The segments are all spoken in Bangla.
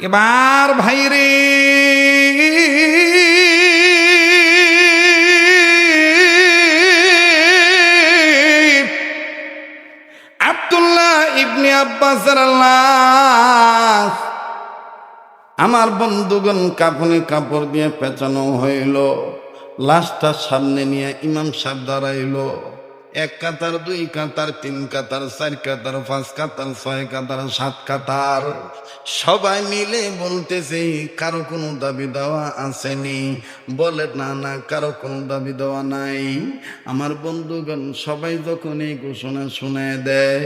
এবার ভাইরে আব্দুল্লাহ ইবনে আব্বাসের লাশ আমার বন্ধুগণ কাফনে কাপড় দিয়ে পেঁচানো হইল। লাশটা সামনে নিয়ে ইমাম সাহেব দাঁড়াইল। এক কাতার, দুই কাতার, তিন কাতার, চার কাতার, পাঁচ কাতার, ছয় কাতার, সাত কাতার, সবাই মিলে বলতেছে কারো কোনো দাবি দেওয়া আসেনি? বলে না না, কারো কোনো দাবি দেওয়া নাই। আমার বন্ধুগণ সবাই যখন এই ঘোষণা শুনে দেয়,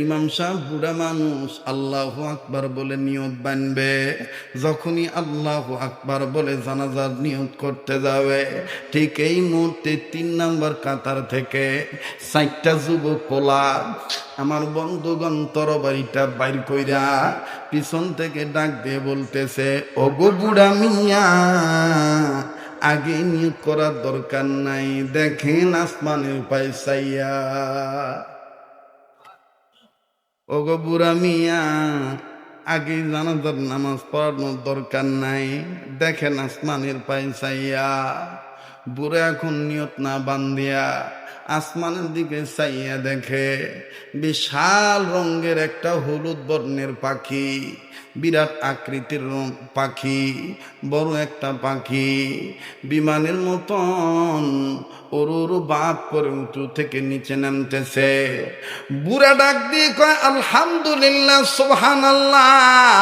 ইমাম সাহেব বুড়া মানুষ আল্লাহু আকবার বলে নিয়ত বানবে। যখনই আল্লাহু আকবার বলে জানাজার নিয়ত করতে যাবে, ঠিক এই মুহূর্তে ৩ নম্বর কাতার থেকে ৪টা যুবক পোলা আমার বন্ধুগণ তরবারিটা বাইর কইরা পিছন থেকে ডাক দিয়ে বলতেছে, ওগো বুড়া মিয়া, আগে নিয়োগ করার দরকার নাই, দেখেন আসমানের পায় চাইয়া। ওগো বুড়া মিয়া, আগে জানাজার নামাজ পড়ানোর দরকার নাই, দেখেন আসমানের পায় চাইয়া। বুড়া এখন নিয়ত না বান্ধিয়া আসমানের দিকে চাইয়া দেখে বিশাল রঙের একটা হলুদ বর্ণের পাখি, বিরাট আকৃতির পাখি, বড় একটা পাখি, বিমানের মতন ওর বাপ করে উঁচু থেকে নিচে নামতেছে। বুড়া ডাক দিয়ে কয়, আলহামদুলিল্লাহ, সুবহানাল্লাহ,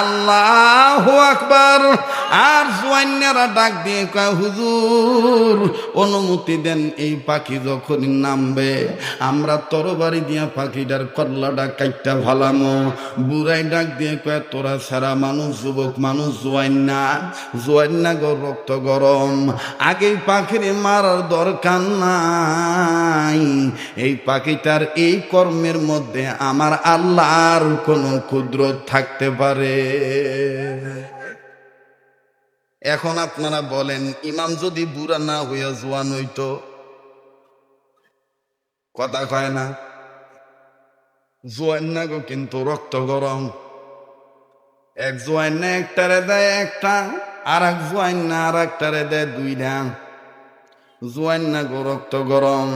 আল্লাহু আকবার। আর জোয়ান্নারা ডাক দিয়ে কয়, হুজুর অনুমতি দেন, এই পাখি যখন নামবে আমরা তরবারি দিয়া পাখিটার কল্লাটা কাইটটা ভালামো। বুড়াই ডাক দিয়ে কয়, তোরা সারা মানুষ, যুবক মানুষ, জোয়ান্না রক্ত গরম, আগে পাখির মারার দরকার নাই। এই পাখিটার এই কর্মের মধ্যে আমার আল্লাহর কোন কুদরত থাকতে পারে? এখন আপনারা বলেন, ইমাম যদি বুড়া না হইয়া জোয়ান হইতো? কথা কয় না? জোয়ান্না গো কিন্তু রক্ত গরম। এক জোয়ান্না একটারে দেয় একটা, আর এক জোয়ান্না আর একটারে দেয় দুইটা। জোয়ান্না গো রক্ত গরম।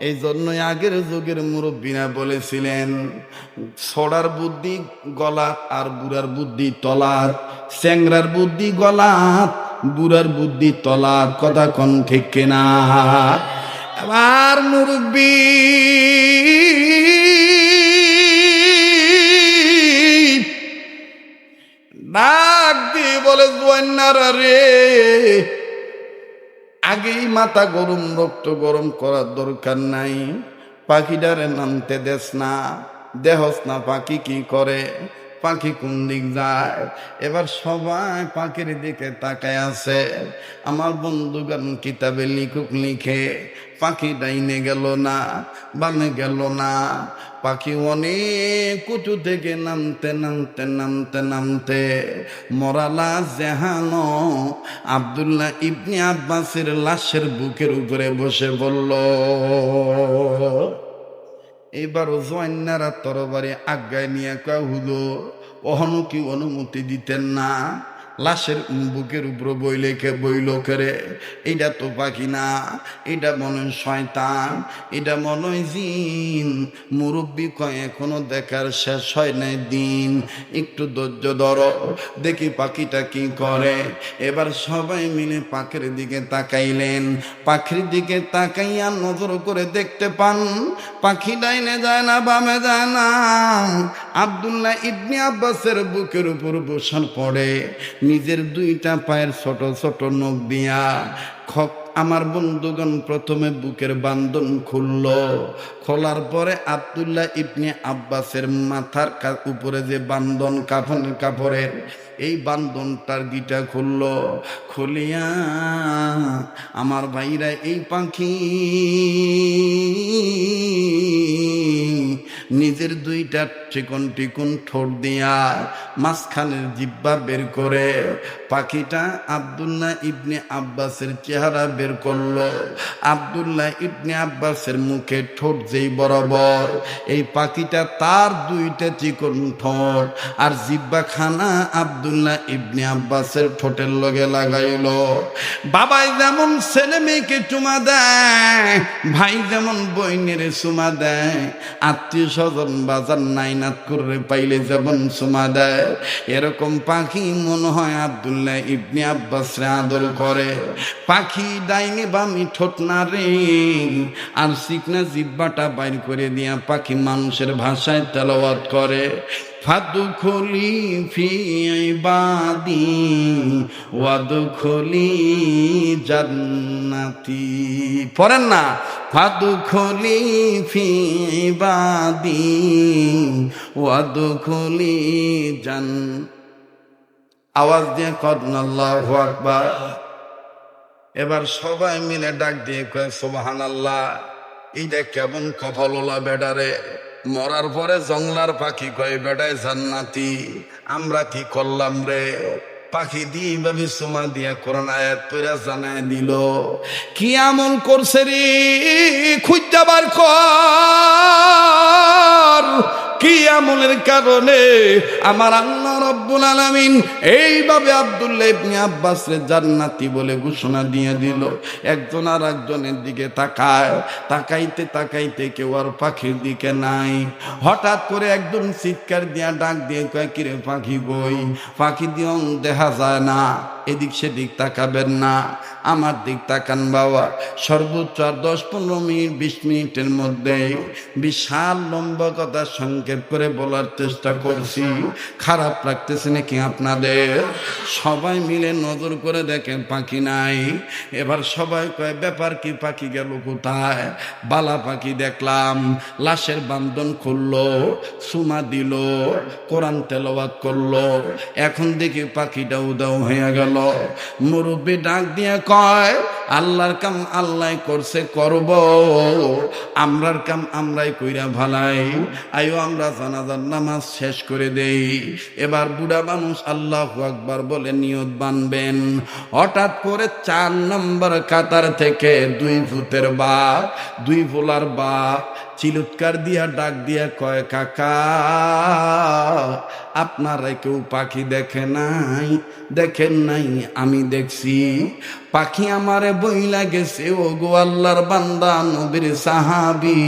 এই জন্যই আগের যুগের মুরব্বীরা বলেছিলেন, ছোড়ার বুদ্ধি গলাত আর বুড়ার বুদ্ধি তলাত, চ্যাংরার বুদ্ধি গলাত, বুড়ার বুদ্ধি তলাত। কথা কোন ঠিক কিনা? আবার মুরব্বী ডাক দিয়ে বলে, জোয়ান্নারা রে, আগেই মাথা গরম, রক্ত গরম করার দরকার নাই। পাখিটারে নামতে দেস না, দেহস না পাখি কি করে, পাখি কোন দিক যায়। এবার সবাই পাখির দিকে তাকায় আছে। আমার বন্ধুগান কিতাবে লিখুক লিখে, পাখি ডাইনে গেল না, বামে গেল না। পাখি অনেক উঁচু থেকে নামতে নামতে নামতে নামতে মরালা জেহানো আব্দুল্লাহ ইবনে আব্বাসের লাশের বুকের উপরে বসে বলল। এবার জোয়ান্নারা তরবারি আজ্ঞায় নিয়ে কয়, হুজুর ওহনো কি অনুমতি দিতেন না? লাশের বুকের উপর বইল করে, এইটা তো পাখি না, এটা মনে হয় শয়তান, এটা মনে হয় জিন। মুরব্বী কয়, এখনো দেখার শেষ হয় নাই দিন, একটু ধৈর্য ধরো, দেখি পাখিটা কি করে। এবার সবাই মিলে পাখির দিকে তাকাইলেন। পাখির দিকে তাকাইয়া নজর করে দেখতে পান, পাখি ডাইনে যায় না, বামে যায় না, আব্দুল্লাহ ইবনে আব্বাসের বুকের উপর বসার পড়ে নিজের দুইটা পায়ের ছোট ছোট নখ দিয়া আমার বন্ধুগণ প্রথমে বুকের বান্ধন খুলল। খোলার পরে আব্দুল্লাহ ইবনে আব্বাসের মাথার উপরে যে বান্ধন কাফনের কাপড়ের, এই বান্ধনটার গিটা খুলল। খুলিয়া আমার ভাইরা এই পাখি নিজের দুইটা চিকন টিকুন ঠোঁট দিয়া মাঝখানের জিব্বা বের করে পাখিটা আব্দুল্লাহ ইবনে আব্বাসের চেহারা বের করলো। আব্দুল্লাহ ইবনে আব্বাসের মুখে ঠোঁট যেই বরাবর, এই পাখিটা তার দুইটা চিকন ঠোঁট আর জিব্বা খানা আব্দুল্লাহ ইবনে আব্বাসের ঠোঁটের লগে লাগাইলো। বাবাই যেমন ছেলে মেয়েকে চুমা দেয়, ভাই যেমন বইনের চুমা দেয়, আত্মীয় স্বজন বাজার নাইনাত করে পাইলে যেমন চুমা দেয়, এরকম পাখি মনে হয় আব্দুল্লাহ ইবনে আব্বাসরে আদর করে। পাখি ডাইনি বামি ঠোঁট না রে আর চিকনা জিব্বাটা বাইর করে দিয়া পাখি মানুষের ভাষায় তেলাওয়াত করে, ফাদখুলি ফি ইবাদি ওয়াদখুলি জান্নাতি। পড়েন না, ফাদখুলি ফি ইবাদি ওয়াদখুলি আওয়াজ দিয়ে করেন আল্লাহু আকবার। এবার সবাই মিলে ডাক দিয়ে কয় সুবহানাল্লাহ। এইটা কেমন কপালওয়ালা বেডারে, মরার পরে জংলার পাখি কয় বেডায় জান্নাতি। আমরা কি করলাম রে? পাখি দিয়ে এইভাবে সুমা দিয়া কোরআন আয়াত পড়া জানায় দিল। কি আমল করছে রে খুঁজা বার কর। কি আমলের কারণে আমার আল্লাহ রাব্বুল আলামিন এইভাবে আব্দুল্লাহ ইবনে আব্বাসরে জান্নাতি বলে ঘোষণা দিয়ে দিল। একজন আর একজনের দিকে তাকায়, তাকাইতে তাকাইতে কেউ আর পাখির দিকে নাই। হঠাৎ করে একদম চিৎকার দিয়া ডাক দিয়ে কয়, কিরে পাখি বই? পাখি দিয়েও দেখা যায় না, এদিক সেদিক তাকাবেন না, আমার দিক তাকান বাবা। সর্বোচ্চ আর 10-15 মিনিট 20 মিনিটের মধ্যে বিশাল লম্বা কথা সংক্ষেপ করে বলার চেষ্টা করছি। খারাপ লাগতেছে নাকি আপনাদের? সবাই মিলে নজর করে দেখেন পাখি নাই। এবার সবাই কয় ব্যাপার কি, পাখি গেল কোথায়? বালা পাখি দেখলাম, লাশের বান্ধন খুললো, সুমা দিল, কোরআন তেলাওয়াত করলো, এখন দেখি পাখিটা উদাও হয়ে গেল। মুরব্বী ডাক দিয়ে কয়, আল্লাহর কাম আল্লাহ করছে করব, আমরার কাম আমরাই কইরা ভালাই। আইও আমরা জানাজার নামাজ শেষ করে দেই। এবার বুড়া মানুষ আল্লাহু আকবার বলে নিয়ত বানবেন। হঠাৎ করে 4 নম্বর কাতার থেকে 2 ভূতের বাপ, 2 ভোলার বাপ চিলুৎকার দিয়া ডাক দিয়া কয়, কাকা আপনারা কেউ পাখি দেখে নাই? দেখেন নাই? আমি দেখছি। পাখি আমারে বইলা গেছে, ও গো আল্লাহর বান্দা নবীর সাহাবী,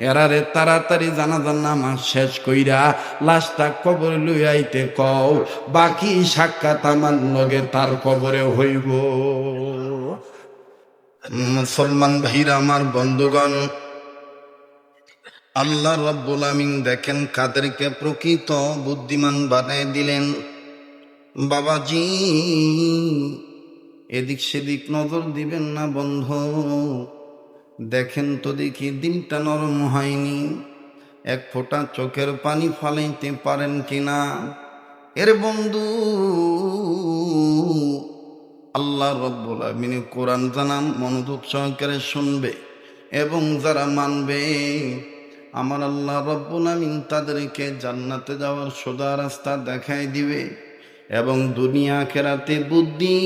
এরারে তাড়াতাড়ি জানাজার নামাজ শেষ কইরা লাশটা কবর লইয়াইতে কও, বাকি সাক্ষাৎ আমার লগে তার কবরে হইব। মুসলমান ভাইরা আমার, বন্ধুগণ, আল্লাহ রাব্বুল আমিন দেখেন কাদেরকে প্রকৃত বুদ্ধিমান বানায় দিলেন। বাবাজি এদিক সেদিক নজর দিবেন না বন্ধু। দেখেন তো দেখি দিনটা নরম হয়নি, এক ফোঁটা চোখের পানি ফালাইতে পারেন কিনা। এর বন্ধু আল্লাহ রাব্বুল আমিন কোরআন জানাম মনোযোগ সহকারে শুনবে এবং যারা মানবে, আমার আল্লাহ রাব্বুল আমিন তাদেরকে জান্নাতে যাওয়ার সোজা রাস্তা দেখাই দিবে এবং দুনিয়া আখিরাতে বুদ্ধি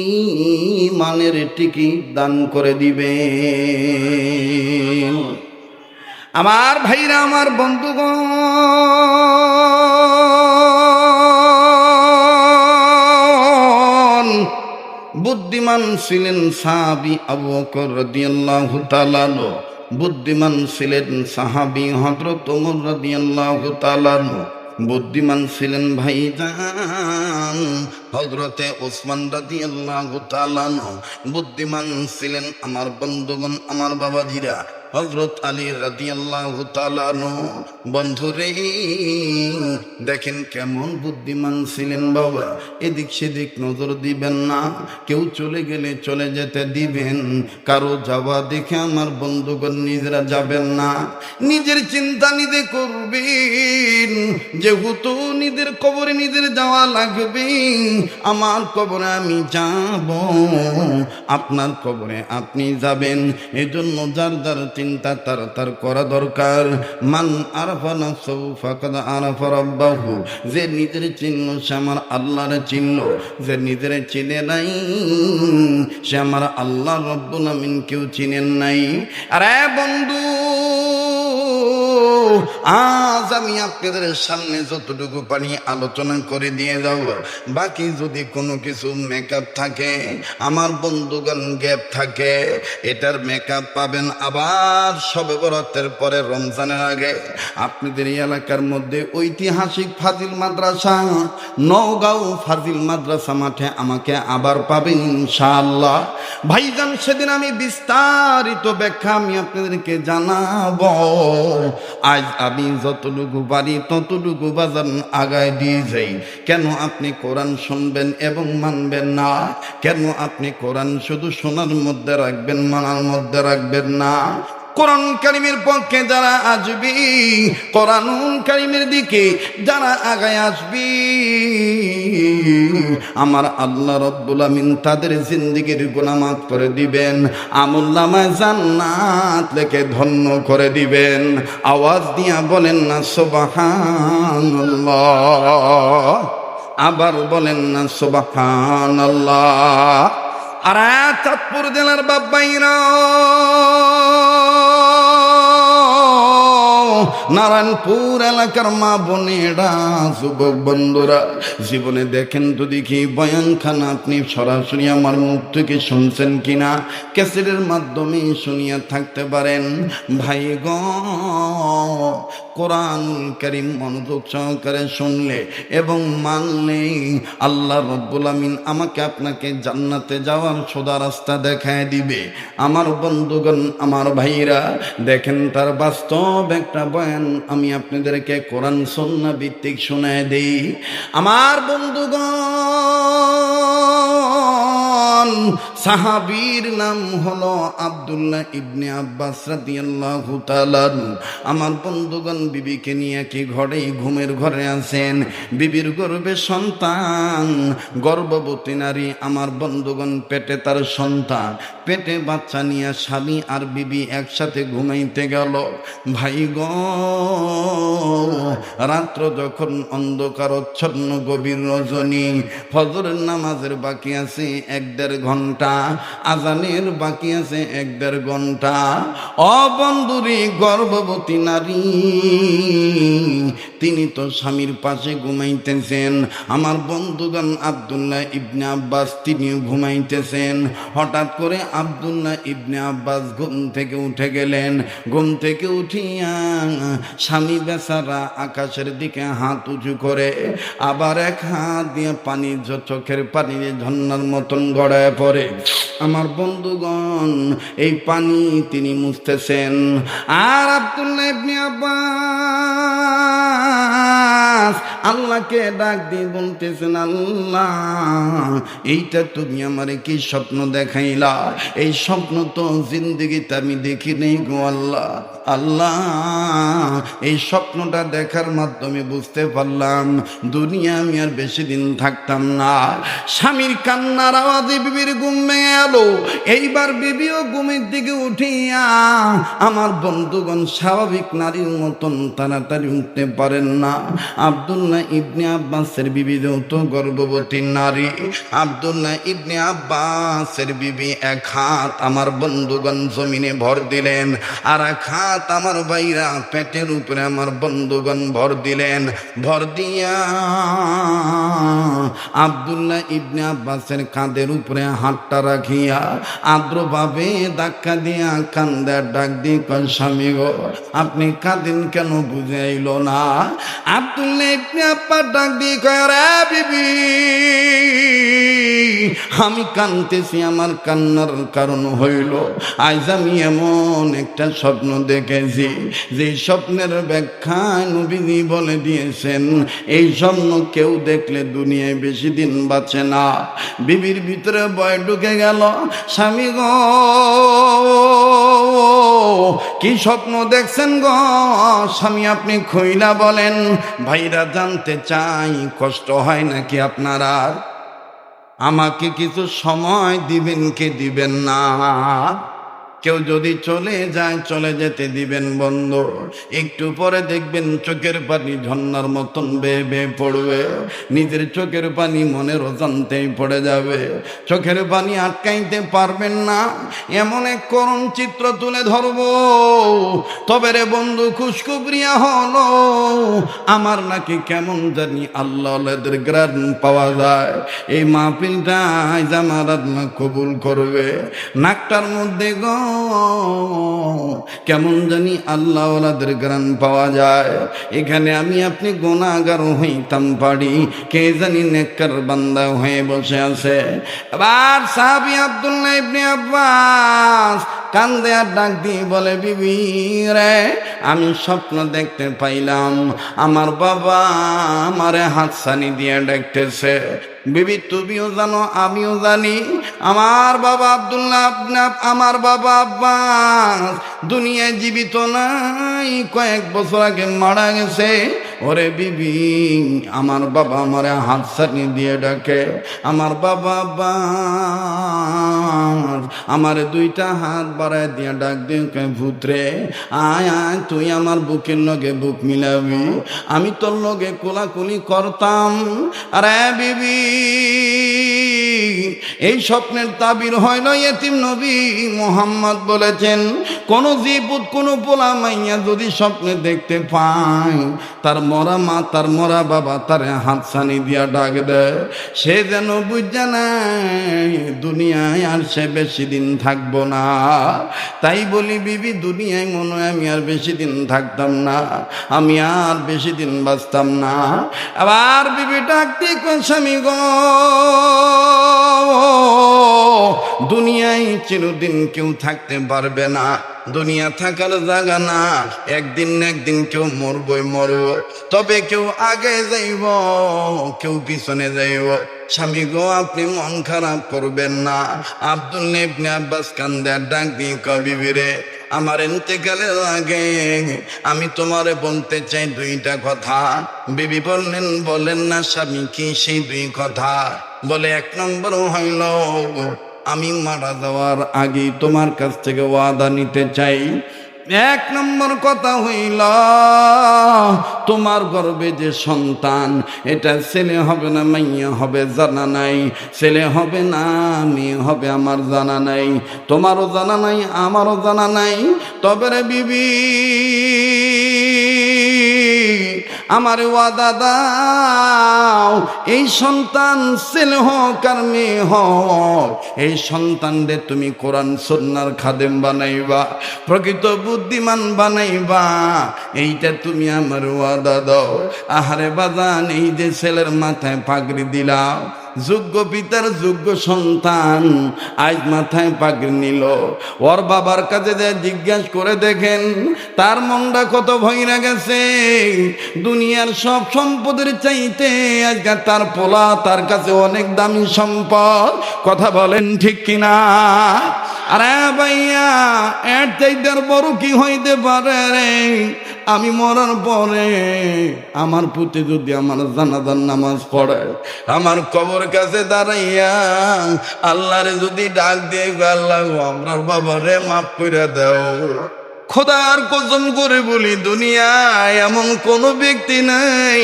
মানের টিকিট দান করে দিবে। আমার ভাইরা, আমার বন্ধুগণ, বুদ্ধিমান ছিলেন সাহাবী আবু বকর রাদিয়াল্লাহু তাআলা আনহু, বুদ্ধিমান ছিলেন সাহাবী হযরত ওমর রাদিয়াল্লাহু তাআলা আনহু, বুদ্ধিমান ছিলেন ভাইজান হযরতে ওসমান রাদিয়াল্লাহু তাআলা আনহু, বুদ্ধিমান ছিলেন আমার বন্ধুগণ, আমার বাবাজিরা হযরত আলী রাদিয়াল্লাহু তাআলা আনহু। বন্ধুরে দেখেন কেমন বুদ্ধিমান ছিলেন বাবা। এদিক সেদিক নজর দিবেন না, কেউ চলে গেলে চলে যেতে দিবেন, কারো যাওয়া দেখে আমার বন্ধুগণ নিজেরা যাবেন না। নিজের চিন্তা নিজে করবেন, যেহেতু নিজের কবরে নিজের যাওয়া লাগবে। আমার কবরে আমি যাব, আপনার কবরে আপনি যাবেন। এজন্য যার যার চিন্তা তার করা দরকার। মান আরাফা নাফসাহু ফাকাদ আরাফা রাব্বাহু, যে নিজের চিনল সে আমার আল্লাহরে চিনল, যে নিজের চিনে নাই সে আমার আল্লাহ রব্বুল আমিন কেউ চিনেন নাই। আরে বন্ধু, আজ আমি আপনাদের সামনে যতটুকু পারি আলোচনা করে দিয়ে যাব, বাকি যদি কোনো কিছু মেকআপ থাকে আমার বন্ধুগণ, গ্যাপ থাকে, এটার মেকআপ পাবেন আবার শবে বরাতের পরে রমজানের আগে। আপনাদের এই এলাকার মধ্যে ঐতিহাসিক ফাজিল মাদ্রাসা, নওগাঁও ফাজিল মাদ্রাসা মাঠে আমাকে আবার পাবেন ইনশাআল্লাহ। ভাইজান, সেদিন আমি বিস্তারিত ব্যাখ্যা আমি আপনাদেরকে জানাবো। আজ আমি যতটুকু পারি ততটুকু বাজান আগায় দিয়ে যাই। কেন আপনি কোরআন শুনবেন এবং মানবেন না? কেন আপনি কোরআন শুধু শোনার মধ্যে রাখবেন, মানার মধ্যে রাখবেন না? কোরআন কারিমের পক্ষে যারা আসবি, কোরআন কারিমের দিকে যারা আগায় আসবি, আমার আল্লাহ রব্বুল আমিন তাদের জিন্দেগির গুনাহ মাফ করে দিবেন, আমুল্লামায় জান্নাত লেখে ধন্য করে দিবেন। আওয়াজ দিয়া বলেন না সুবহানাল্লাহ, আবার বলেন না সুবহানাল্লাহ। আর চাঁদপুর জেলার বাবাইরা, নারায়ণপুর এলাকার মা বোনেরা, যুবক বন্ধুরা, জীবনে দেখেন তো দেখি বয়ানখানা আপনি সরাসরি আমার মুখ থেকে শুনছেন কিনা, ক্যাসেটের মাধ্যমে শুনিয়া থাকতে পারেন। ভাই গো, কোরআন কারীম মনোযোগ সহকারে শুনলে এবং মানলে আল্লাহ রব্বুল আমিন আমাকে আপনাকে জান্নাতে যাওয়ার সোজা রাস্তা দেখায় দিবে। আমার বন্ধুগণ, আমার ভাইরা, দেখেন তার বাস্তব একটা বয়ান আমি আপনাদেরকে কোরআন সুন্নাহ ভিত্তিক শোনায় দেই। আমার বন্ধুগণ, সাহাবীর নাম হলো আব্দুল্লাহ ইবনে আব্বাস রাদিয়াল্লাহু তাআলা। আমার বন্ধুগণ, বিবিকে নিয়ে কি ঘরে ঘুমের ঘরে আছেন, বিবির গর্ভে সন্তান, গর্ভবতী নারী, আমার বন্ধুগণ, পেটে তার সন্তান, পেটে বাচ্চা নিয়ে স্বামী আর বিবি একসাথে ঘুমাইতে গেল। ভাই গো, রাত্র যখন অন্ধকারচ্ছন্ন গভীর রজনী, ফজরের নামাজের বাকি আছে 1-1.5 ঘন্টা, আজানের বাকি আছে 1-1.5 ঘন্টা। অবন্ধুরি গর্ভবতী নারী, তিনি তো স্বামীর পাশে ঘুমাইতেছেন। আমার বন্ধুগণ, আব্দুল্লাহ ইবনে আব্বাস তিনিও ঘুমাইতেছেন। হঠাৎ করে আব্দুল্লাহ ইবনে আব্বাস ঘুম থেকে উঠে গেলেন। ঘুম থেকে উঠিয়া স্বামী বেচারা আকাশের দিকে হাত উঁচু করে, আবার এক হাত দিয়ে পানি, চোখের পানি ঝর্ণার মতন গড়ায় পড়ে। আমার বন্ধুগণ, এই পানি তিনি মুছতেছেন। আর আব্দুল্লাহ ইবনে আব্বাস আল্লাহকে ডাক দিয়ে বলতেছেন, আল্লাহ, এইটা তুমি আমারে কি স্বপ্ন দেখাইলা? এই স্বপ্ন তো জিন্দগিতে আমি দেখি নেই গো আল্লাহ। আল্লাহ, এই স্বপ্নটা দেখার মাধ্যমে বুঝতে পারলাম দুনিয়া আমি আর বেশি দিন থাকতাম না। স্বামীর কান্নার আওয়াজে বিবির ঘুম ভেঙে গেল। এইবার বিবিও ঘুমের দিকে উঠিয়া, আমার বন্ধুগণ, স্বাভাবিক নারীর মতন তাড়াতাড়ি উঠতে পারেন না। আব্দুল্লাহ ইবনে আব্বাসের বিবি তো গর্ভবতী নারী। আব্দুল্লাহ ইবনে আব্বাসের বিবি এক হাত আমার বন্ধুগণ জমিনে ভর দিলেন, আর এক হাত আমার ভাইরা পেটের উপরে আমার বন্ধুগণ ভর দিলেন। ভর দিয়া আব্দুল্লাহ ইবনে আব্বাসের কাঁধের উপরে হাতটা রাখিয়া আদ্রভাবে ধাক্কা দিয়া কান্দে ডাক দিয়ে কয়, স্বামী গো, আপনি কাঁদেন কেন? বুঝাইল না। আব্দুল্লাহ ইবনে আব্বাস ডাক দিয়ে কয়, রে বিবি, আমি কাঁদতেছি, আমার কান্নার কারণ হইল আজ আমি এমন একটা স্বপ্ন দেখেছি, যে স্বপ্নের ব্যাখ্যা নবীজি বলে দিয়েছেন, এই স্বপ্ন কেউ দেখলে দুনিয়ায় বেশি দিন বাঁচে না। বিবির ভিতরে ভয় ঢুকে গেল। স্বামী গো, কি স্বপ্ন দেখছেন গো? স্বামী, আপনি খুইলা বলেন, ভাইরা জানতে চাই, কষ্ট হয় নাকি আপনারা? আমাকে কিছু সময় দিবেন কি দিবেন না? কেউ যদি চলে যায় চলে যেতে দিবেন বন্ধ, একটু পরে দেখবেন চোখের পানি ঝর্ণার মতন বেয়ে বেয়ে পড়বে, নিজের চোখের পানি মনের অজান্তেই পড়ে যাবে, চোখের পানি আটকাইতে পারবেন না, এমন এক করুণ চিত্র তুলে ধরব। তবে রে বন্ধু খুশখবরিয়া হলো, আমার নাকি কেমন জানি আল্লাহদের গ্রান পাওয়া যায়। এই মাহফিলটা আজ আমার আল্লাহ কবুল করবে। নাকটার মধ্যে গো কেমন জানি আল্লাহওয়ালাদের গ্রান পাওয়া যায়। এখানে আমি আপনি গুনাহগার হইতাম পারি, কে জানি নেককার বান্দা হয়ে বসে আছে। এবার সাহাবী আব্দুল্লাহ ইবনে আব্বাস কান্দে আর ডাক দিয়ে বলে, বিবি রে, আমি স্বপ্ন দেখতে পাইলাম আমার বাবা আমারে হাতছানি দিয়ে ডাকতেছে। বিবি তুমিও জানো আমিও জানি, আমার বাবা আব্দুল্লাহ আমার বাবা আব্বাস দুনিয়ায় জীবিত নাই, কয়েক বছর আগে মারা গেছে। ওরে বিবি, আমার বাবা আমারে হাতছানি দিয়ে ডাকে, আমার বাবা আব্বাস আমারে দুইটা হাত বাড়ায় দিয়ে ডাক দিয়ে ভূতরে আয় আয়, তুই আমার বুকের লগে বুক মিলাবি, আমি তোর লগে কোলাকুলি করতাম। আরে বিবি, এই স্বপ্নের তাবির হইল ইতিম নবী মুহাম্মদ বলেছেন, কোন জীবুত কোন পোলা মাইয়া যদি স্বপ্নে দেখতে পায় তার মরা মা তার মরা বাবা তার হাতছানি দিয়া ডাক দেয়, সে যেন বুঝা নাই দুনিয়ায় আর সে বেশি দিন থাকবো না। তাই বলি বিবি, দুনিয়ায় মনে হয় আমি আর বেশি দিন থাকতাম না, আমি আর বেশি দিন বাঁচতাম না। আবার বিবি ডাক দিয়ে কয়, স্বামী গো, দুনিয়ায় চিরদিন কেউ থাকতে পারবে না, দুনিয়া থাকার জায়গা না, একদিন না একদিন কেউ মরবই মরব, তবে কেউ আগে যাইব কেউ পিছনে যাইব। স্বামী গো, আপনি মন খারাপ করবেন না। আব্দুল্লাহ ইবনে আব্বাস কান্দে আর ডাক দিয়ে কয়, বিবি রে, আমার ইন্তেকালের আগে আমি তোমারে বলতে চাই দুইটা কথা। বিবি বললেন, বলেন না স্বামী, কি সেই দুই কথা? বলে, এক নম্বর হইল, আমি মারা যাওয়ার আগে তোমার কাছ থেকে ওয়াদা নিতে চাই। এক নম্বর কথা হইল, তোমার গর্ভে যে সন্তান, এটা ছেলে হবে না মাইয়া হবে জানা নাই, ছেলে হবে না মেয়ে হবে আমার জানা নাই, তোমারও জানা নাই আমারও জানা নাই। তবে রে বিবি, আমার ওয়াদা দাও, এই সন্তান ছেলে হোক আর মেয়ে হোক, এই সন্তানদের তুমি কোরআন সুন্নাহর খাদেম বানাইবা, প্রকৃত বুদ্ধিমান বানাইবা, এইটা তুমি আমার ওয়াদা দাও। আহারে বাজান, এই যে ছেলের মাথায় পাগড়ি দিলাম, যোগ্য পিতার যোগ্য সন্তান আজ মাথায় পাগড়ি নিল, ওর বাবার কাছে যে জিজ্ঞাসা করে দেখেন তার মনটা কত ভয়রা গেছে। দুনিয়ার সব সম্পদের চাইতে আজকে তার পোলা তার কাছে অনেক দামি সম্পদ। কথা বলেন ঠিক কিনা? আরে ভাইয়া, এর চাইতে বড় কি হইতে পারে রে? আমি মরার পরে আমার পুতে যদি আমার জানাজার নামাজ পড়ে, আমার কবর কাছে দাঁড়াইয়া আল্লাহরে যদি ডাক দিয়ে, আল্লাহ আমার বাবারে মাফ করে দাও। খোদার কসম করে বলি, দুনিয়ায় এমন কোনো ব্যক্তি নাই,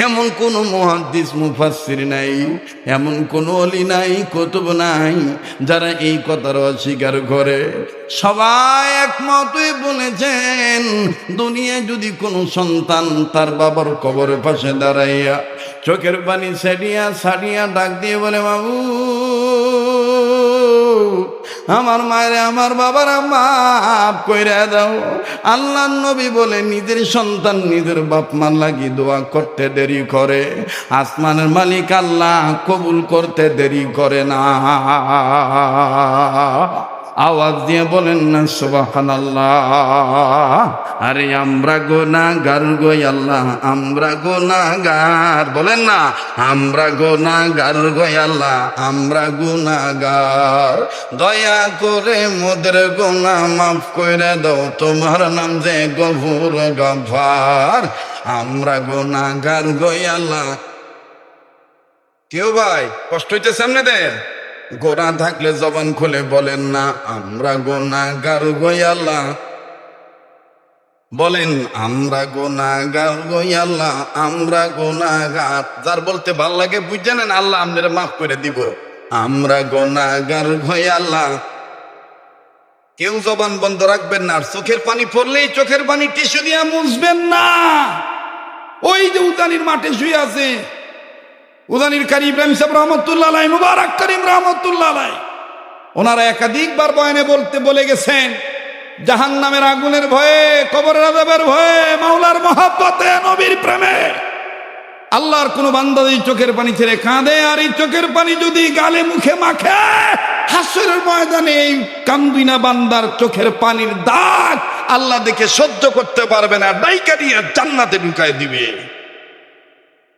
এমন কোনো মুহাদ্দিস মুফাসসির নাই, এমন কোনো ওলি নাই, কুতুব নাই যারা এই কথার অস্বীকার করে। সবাই একমত হয়ে বলেছেন, দুনিয়ায় যদি কোনো সন্তান তার বাবার কবরের পাশে দাঁড়াইয়া চোখের পানি ছাড়িয়া ছাড়িয়া ডাক দিয়ে বলে, বাবু আমার মায়ের আমার বাবার মাফ কইরা দাও। আল্লাহ নবী বলে, নিজের সন্তান নিজের বাপ মার লাগি দোয়া করতে দেরি করে, আসমানের মালিক আল্লাহ কবুল করতে দেরি করে না। আওয়াজ দিয়ে বলেন না সুবহানাল্লাহ। আরে আমরা গুনাহগার গো আল্লাহ, আমরা গুনাহগার, বলেন না আমরা গুনাহগার গো আল্লাহ, আমরা গুনাহগার, দয়া করে মোদের গুনাহ মাফ করে দাও, তোমার নাম যে গফুর গফার, আমরা গুনাহগার গো আল্লাহ। কেউ ভাই কষ্ট হইতেছে আপনাদের? গোনা থাকলে জবান খুলে বলেন না আমরা গুনাহগার গো আল্লাহ, বলেন আমরা গুনাহগার গো আল্লাহ, আমরা গুনাহগার। যার বলতে ভাল লাগে বুঝে নেন, আল্লাহ আপনারা মাফ করে দিব। আমরা গুনাহগার গো আল্লাহ। কেউ জবান বন্ধ রাখবেন না, আর চোখের পানি পড়লেই চোখের পানি টিস্যু দিয়ে মুছবেন না। ওই যে উদানির মাঠে শুয়ে আছে উদানির কারি ইব্রাহিম সাহেব রহমতুল্লাহ আলাইহি, মুবারক করিম রহমতুল্লাহ আলাইহি, ওনারা একাধিকবার বয়ানে বলে গেছেন জাহান্নামের আগুনের ভয়ে, কবরের আযাবের ভয়ে, মাওলার মহব্বতে, নবীর প্রেমে আল্লাহর কোন বান্দা এই চোখের পানি ছেড়ে কাঁদে, আর এই চোখের পানি যদি গালে মুখে মাখে, হাসরের ময়দানে এই কান্দিনা বান্দার চোখের পানির দাগ আল্লাহ দেখে সহ্য করতে পারবে না, ডাইকা দিয়ে জান্নাতে ঢুকায় দিবে।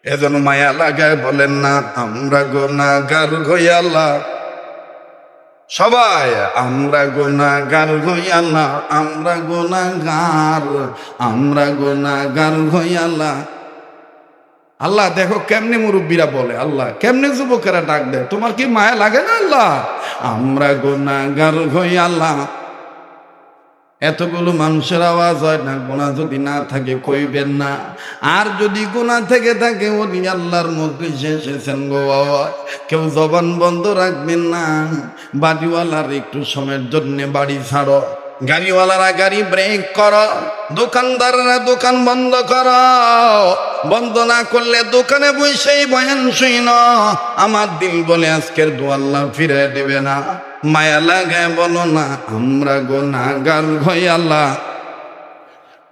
এজন্য মায়া লাগায় বলেন না আমরা গুনাহগার গো আল্লাহ। সবাই আমরা গুনাহগার গো আল্লাহ, আমরা গুনাহগার, আমরা গুনাহগার গো আল্লাহ। আল্লাহ দেখো কেমনে মুরব্বীরা বলে, আল্লাহ কেমনে যুবকেরা ডাক দেয়, তোমার কি মায়া লাগে না আল্লাহ? আমরা গুনাহগার গো আল্লাহ। এতগুলো মানুষের আওয়াজ হয় না, গুনাহ যদি না থাকে কইবেন না। আর যদি গুনাহ থেকে থাকে ওলি আল্লাহর মধ্যে এসেছেন গো বাবা, কেউ জবান বন্ধ রাখবেন না। বাড়িওয়ালার একটু সময়ের জন্য বাড়ি ছাড়ো, গাড়িওয়ালারা গাড়ি ব্রেক করো, দোকানদাররা দোকান বন্ধ করো। বন্ধ না করলে দোকানে বসেই বয়ান শুইন। আমার দিল বলে আজকের দোয়া আল্লাহ ফিরে দেবে না। মায়া লাগে বলো না আমরা গুনাহগার গো আল্লাহ।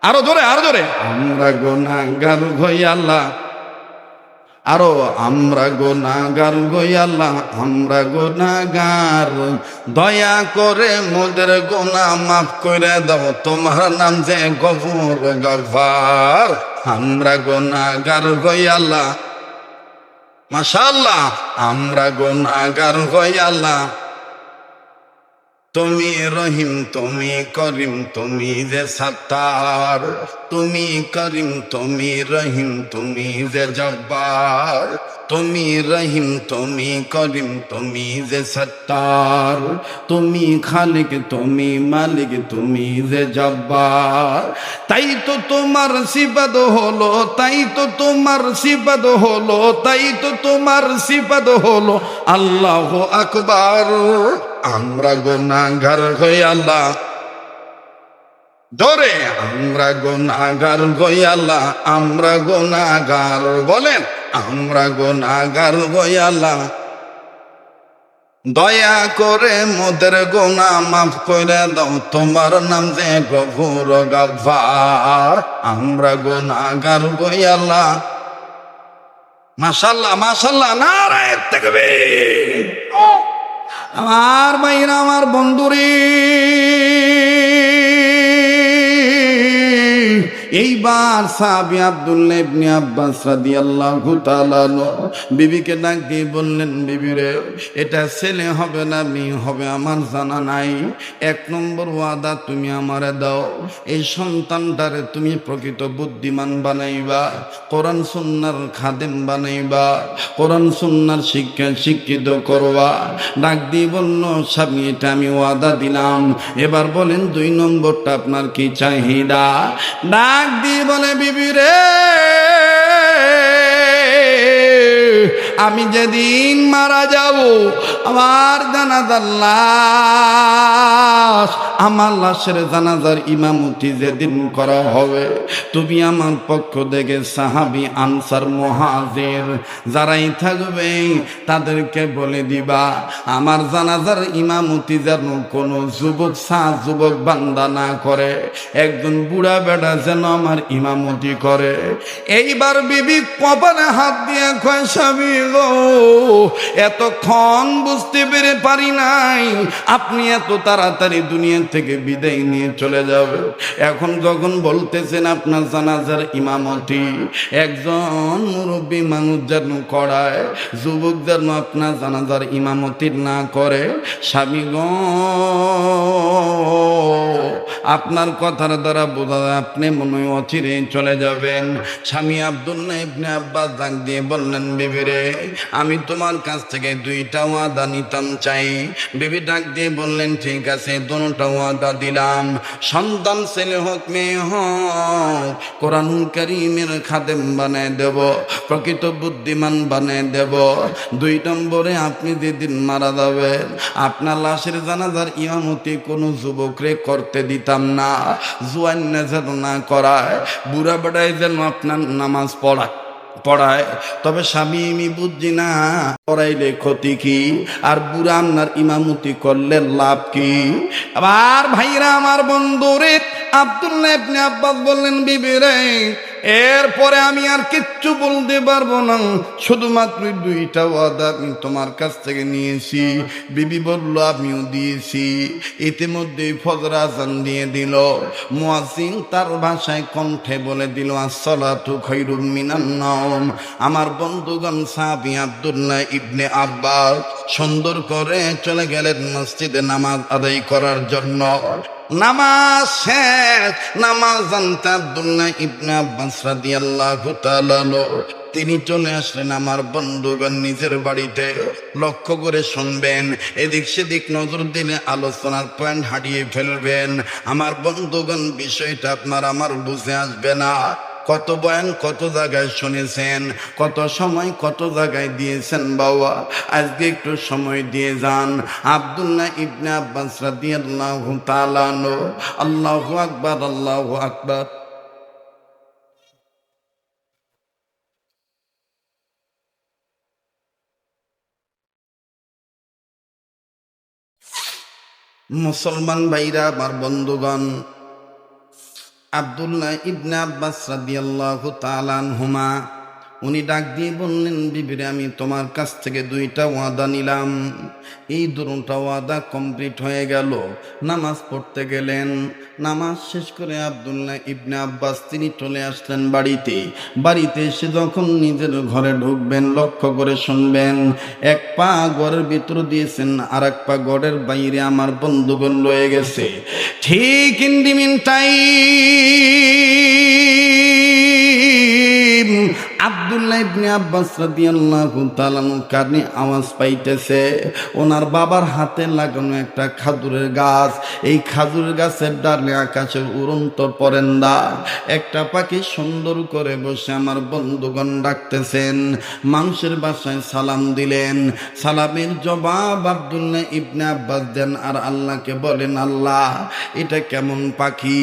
আরো জোরে, আরো জোরে, আমরা গুনাহগার গো আল্লাহ। আরো আমরা গুনাহগার গো আল্লাহ, আমরা গুনাহগার। দয়া করে মোদের গুনাহ মাফ করে দাও, তোমার নাম যে গফুর গফার। আমরা গুনাহগার গো আল্লাহ। মাশাআল্লাহ, আমরা গুনাহগার গো আল্লাহ। তুমি রহিম, তুমি করিম, তুমি যে সত্তার। তুমি করিম, তুমি রহিম, তুমি যে জব্বার। তুমি রহিম, তুমি করিম, তুমি যে সত্তার। তুমি খালিক, তুমি মালিক, তুমি যে জব্বার। তাই তো তোমার সিফাত হলো, তাই তো তোমার সিফাত হলো, তাই তো তোমার সিফাত হলো আল্লাহু আকবার। আমরা গুনাহগার গো আল্লাহ। ধরে আমরা গুনাহগার গো আল্লাহ, আমরা গুনাহগার। বলেন আমরা গুনাহগার গো আল্লাহ। দয়া করে মোদের গুনাহ মাফ করে দাও, তোমার নাম যে গফুর গফার। আমরা গুনাহগার গো আল্লাহ। মাশাআল্লাহ, মাশাআল্লাহ, নারায়ে তাকবীর। আমার ভাইরা, আমার বন্ধুরে, এইবার সাহাবী আব্দুল্লাহ ইবনে আব্বাস রাদিয়াল্লাহু তাআলা বিবিকে ডাক দিয়ে বললেন, বিবি রে, এটা ছেলে হবে না মেয়ে হবে আমার জানা নাই। এক নম্বর ওয়াদা তুমি আমারে দাও, এই সন্তানটারে তুমি প্রকৃত বুদ্ধিমান বানাইবা, কোরআন সুন্নাহর খাদেম বানাইবা, কোরআন সুন্নাহর শিক্ষিত করবা। ডাক দিয়ে বলল, স্বামী এটা আমি ওয়াদা দিলাম। এবার বলেন 2 নম্বরটা আপনার কি চাহিদা? ডাক দিয়ে বলে, বিবি রে, আমি যেদিন মারা যাব আমার জানাজার লাশ, আমার লাশের জানাজার ইমামতি যেদিন করা হবে, তুমি আমার পক্ষ থেকে সাহাবী আনসার মুহাজির যারাই থাকবে তাদেরকে বলে দিবা আমার জানাজার ইমামতি যেন কোনো যুবক বান্দা না করে, একজন বুড়া বেটা যেন আমার ইমামতি করে। এইবার বিবি কপালে হাত দিয়ে কয়, স্বামী গো, এতক্ষণ বুঝতে পারি নাই আপনি এত তাড়াতাড়ি দুনিয়া থেকে বিদায় নিয়ে চলে যাবে। এখন যখন বলতেছেন আপনার জানাজার ইমামতি একজন মুরব্বী মানুষ যেন করায়, যুবক যেন আপনার জানাজার ইমামতি না করে, স্বামী গো, আপনার কথার দ্বারা বোঝা যায় আপনি মনে হয় অচিরে চলে যাবেন। স্বামী আব্দুল্লাহ ইবনে আব্বাস ডাক দিয়ে বললেন, বিবি রে, আমি তোমার কাছ থেকে 2টা ওয়াদা নিতাম চাই। বিবি ডাক দিয়ে বললেন, ঠিক আছে, দুটো ওয়াদা দিলাম। সন্তান ছেলে হোক মেয়ে হোক, কোরআন কারীমের খাদেম বানায় দেব, প্রকৃত বুদ্ধিমান বানায় দেব। 2 নম্বরে আপনি যেদিন মারা যাবেন, আপনার লাশের জানাজার ইমামতি কোনো যুবকরে করতে দিতাম না, জুয়ান নেজার না করায়, বুড়া বেড়ায় যেন আপনার নামাজ পড়ায়। তবে স্বামী আমি বুঝছি না, পড়াইলে ক্ষতি কি, আর বুড়া আপনার ইমামতি করলে লাভ কি? আবার ভাইরা আমার বন্ধুরে, আব্দুল্লাহ ইবনে আব্বাস বললেন, বিবি রে, এরপরে আমি আর কিচ্ছু বলতে পারবো না, শুধুমাত্র 2টা ওয়াদা আমি তোমার কাছ থেকে নিয়েছি। বিবি বলল, আমিও দিয়েছি। ইতিমধ্যে ফজর আযান দিয়ে দিল। মুয়াজ্জিন তার ভাষায় কণ্ঠে বলে দিল, আসসালাতু খায়রুম মিনান নাওম। আমার বন্ধুগণ, সাহাবী আব্দুল্লাহ ইবনে আব্বাস সুন্দর করে চলে গেলেন মসজিদে নামাজ আদায় করার জন্য। নামাজ শেষ, নামাজ জানতে আব্দুল্লাহ ইবনে আব্বাস রাদিয়াল্লাহু তাআলা তিনি চলে আসলেন আমার বন্ধুগণ নিজের বাড়িতে। লক্ষ্য করে শুনবেন, এদিক সেদিক নজর দিলে আলোচনার পয়েন্ট হারিয়ে ফেলবেন। আমার বন্ধুগণ, বিষয়টা আপনার আমার বুঝে আসবে না। কত বয়ান কত জায়গায় শুনেছেন, কত সময় কত জায়গায় দিয়েছেন বাবা, আজকে একটু সময় দিয়ে যান। আব্দুল্লাহ ইবনে আব্বাস রাদিয়াল্লাহু তাআলা আনহু, আল্লাহু আকবার, আল্লাহু আকবার। মুসলমান ভাইরা আমার বন্ধুগণ, আব্দুল্লাহ ইবনে আব্বাস রাদিয়াল্লাহু তাআলা আনহুমা উনি ডাক দিয়ে বললেন, বিবিরে, আমি তোমার কাছ থেকে 2টা ওয়াদা নিলাম। এই 2টা ওয়াদা কমপ্লিট হয়ে গেল। নামাজ পড়তে গেলেন। নামাজ শেষ করে আব্দুল্লাহ ইবনে আব্বাস তিনি চলে আসলেন বাড়িতে। বাড়িতে এসে যখন নিজের ঘরে ঢুকবেন, লক্ষ্য করে শুনবেন, 1 পা ঘরের ভিতর দিয়েছেন, আর 1 পা ঘরের বাইরে আমার বন্ধুগণ রয়ে গেছে। ঠিক in the meantime Abdullah ibn Abbas রাদিয়াল্লাহু তাআলা কানে আওয়াজ পাইতেছে, ওনার বাবার হাতে লাগানো একটা খাজুরের গাছ। এই খাজুরের গাছের ডালে আকাশের উড়ন্ত পরেন্দা একটা পাখি সুন্দর করে বসে আমার বন্ধুগণ ডাকতেছেন। মানুষের বাসায় সালাম দিলেন। সালামের জবাব আব্দুল্লাহ ইবনে আব্বাস দেন আর আল্লাহকে বলেন, আল্লাহ, এটা কেমন পাখি,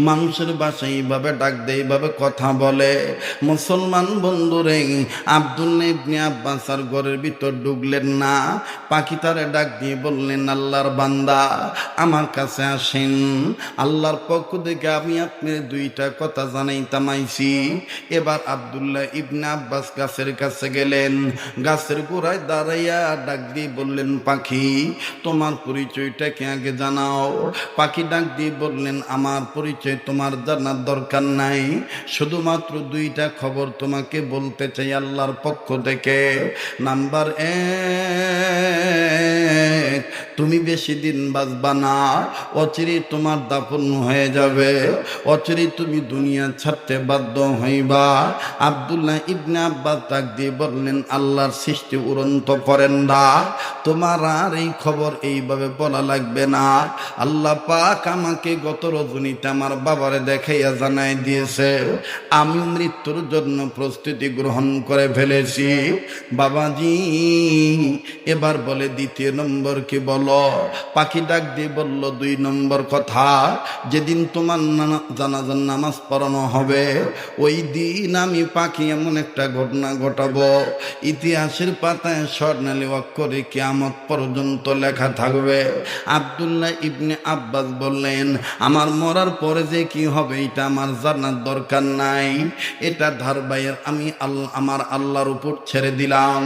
মানুষের বাসায় এইভাবে ডাক দেয়, এইভাবে কথা বলে। মুসলমান বন্ধুরে, আব্দুল্লাহ ইবনে আব্বাস আর ঘরের ভিতর ঢুকলেন না। পাখি তারে ডাক দিয়ে বললেন, আল্লাহর বান্দা, আমার কাছে আসেন। আল্লাহর পক্ষ থেকে আমি আপনার 2টা কথা জানাইতাম আইছি। এবার আব্দুল্লাহ ইবনে আব্বাস গাছের কাছে গেলেন। গাছের গোড়ায় দাঁড়াইয়া ডাক দিয়ে বললেন, পাখি, তোমার পরিচয়টা কে আগে জানাও। পাখি ডাক দিয়ে বললেন, আমার পরিচয় তোমার জানার দরকার নাই, শুধুমাত্র 2টা খবর তোমাকে বলতে চাই আল্লাহর পক্ষ থেকে। নাম্বার 1, তুমি বেশি দিন বাঁচবা না, অচিরেই তোমার দাফন হয়ে যাবে, অচিরেই তুমি দুনিয়া ছাড়তে বাধ্য হইবা। আব্দুল্লাহ ইবনে আব্বাস ডাক দিয়ে বললেন, আল্লাহর সৃষ্টি উড়ন্ত পরেন্দা, তোমার আর এই খবর এইভাবে বলা লাগবে না। আল্লাহ পাক আমাকে গত রজনীতে আমার বাবারে দেখাইয়া জানাই দিয়েছে, আমি মৃত্যুর জন্য প্রস্তুতি গ্রহণ করে ফেলেছি। বাবাজি, এবার বলে 2 নম্বর কি বলো? পাখি ডাক দিয়ে বলল, 2 নম্বর কথা, যেদিন তোমার জানাজার নামাজ পড়ানো হবে, ওই দিন আমি পাখি এমন একটা ঘটনা ঘটাবো, ইতিহাসের পাতায় স্বর্ণালী অক্ষরে কিয়ামত পর্যন্ত লেখা থাকবে। আব্দুল্লাহ ইবনে আব্বাস বললেন, আমার মরার পরে যে কি হবে এটা আমার জানার দরকার নাই, এটা ধারবাইয়ের আমি আমার আল্লাহর উপর ছেড়ে দিলাম।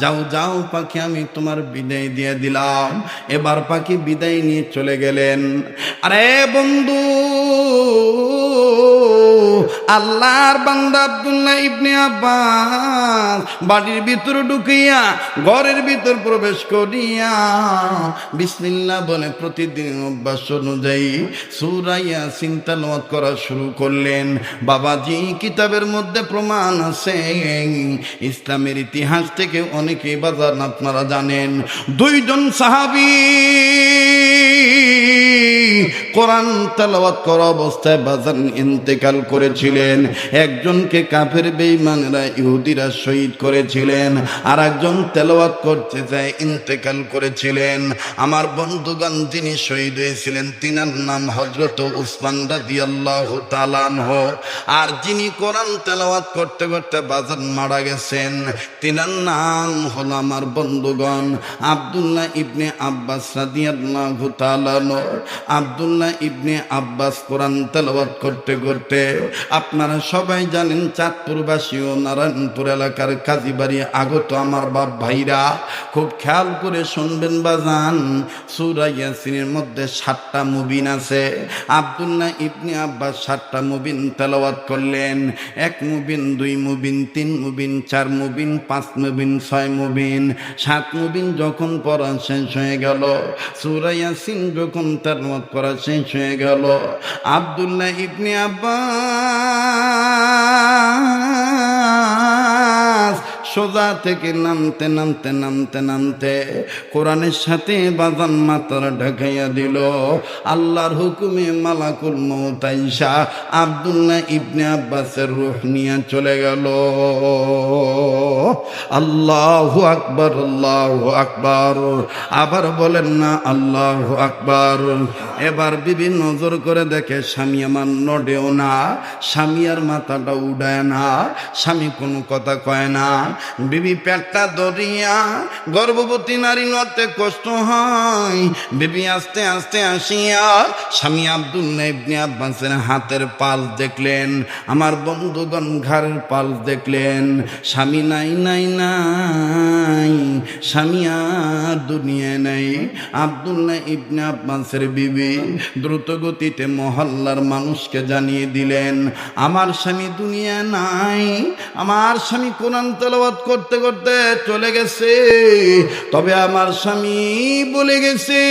যাও যাও পাখি, আমি তোমার বিদায় দিয়ে দিলাম। এবার পাখি বিদায় নিয়ে চলে গেলেন। আরে বন্ধু, আল্লাহর বান্দা আব্দুল্লাহ ইবনে আব্বাস বাড়ির ভিতর ঢুকিয়া ঘরের ভিতর প্রবেশ করিয়া বিসমিল্লাহ বলে প্রতিদিন অভ্যাস অনুযায়ী সূরা ইয়াসিন তেলাওয়াত করা শুরু করলেন। বাবাজি, কিতাবের মধ্যে প্রমাণ আছে, ইসলামের ইতিহাস থেকে অনেকে বাজান আপনারা জানেন, দুইজন সাহাবী কোরআন তেলাওয়াত করা অবস্থায় বাজান ইন্তেকাল করেছিলেন। একজনকে কাফের বেঈমানরা ইহুদিরা শহীদ করেছিলেন, আর একজন তেলাওয়াত করতে যায় ইন্তেকাল করেছিলেন। আমার বন্ধুগণ, যিনি শহীদ হয়েছিলেন তিনার নাম হযরত উসমান রাদিয়াল্লাহু তাআলা আনহু, আর যিনি কোরআন তেলাওয়াত করতে করতে বাজান মারা গেছেন তিনার নাম হলো আমার বন্ধুগণ আব্দুল্লাহ ইবনে আব্বাস রাদিয়াল্লাহু তাআলা আনহু। আব্দুল্লাহ ইবনে আব্বাস কোরআন তেলাওয়াত করতে করতে, আপনারা সবাই জানেন চাঁদপুরবাসী ও নারায়ণপুর এলাকার কাজীবাড়ি আগত আমার বাপ ভাইরা খুব খেয়াল করে শুনবেন বাজান, সূরা ইয়াসিনের মধ্যে 7টা মুবিন আছে। আব্দুল্লাহ ইবনে আব্বাস 7টা মুবিন তেলাওয়াত করলেন। 1 মুবিন, 2 মুবিন, 3 মুবিন, 4 মুবিন, 5 মুবিন, 6 মুবিন, 7 মুবিন যখন পড়া শেষ হয়ে গেল, সূরা ইয়াসিন যখন তেলাওয়াত করা শেষ হয়ে গেল, আব্দুল্লাহ ইবনে আব্বাস সোজা থেকে নামতে নামতে নামতে নামতে কোরআনের সাথে বাজান মাথার ঢাকাইয়া দিল। আল্লাহর হুকুমে মালাকুল মউত আইসা আব্দুল্লাহ ইবনে আব্বাসের রূহ নিয়ে চলে গেল। আল্লাহু আকবার, আল্লাহু আকবার। আবার বলেন না আল্লাহু আকবার। এবার বিবি নজর করে দেখে স্বামী আমার নড়েও না, স্বামী আর মাথাটা উড়ায় না, স্বামী কোনো কথা কয় না। বিবি পেটটা ধরিয়া, গর্ভবতী নারী নড়তে কষ্ট হয়, বিবি আস্তে আস্তে আসিয়া স্বামী আব্দুল্লাহ ইবনে আব্বাসের হাতের পালস দেখলেন, আমার বন্ধুগণ ঘাড়ের পালস দেখলেন। স্বামী নাই নাই নাই, স্বামী আর দুনিয়ায় নাই। আব্দুল্লাহ ইবনে আব্বাসের বিবি দ্রুত গতিতে মহল্লার মানুষকে জানিয়ে দিলেন, আমার স্বামী দুনিয়া নাই, আমার স্বামী কোরআন তেলাওয়াত করতে করতে চলে গেছে, তবে আমার স্বামী বলে গেছে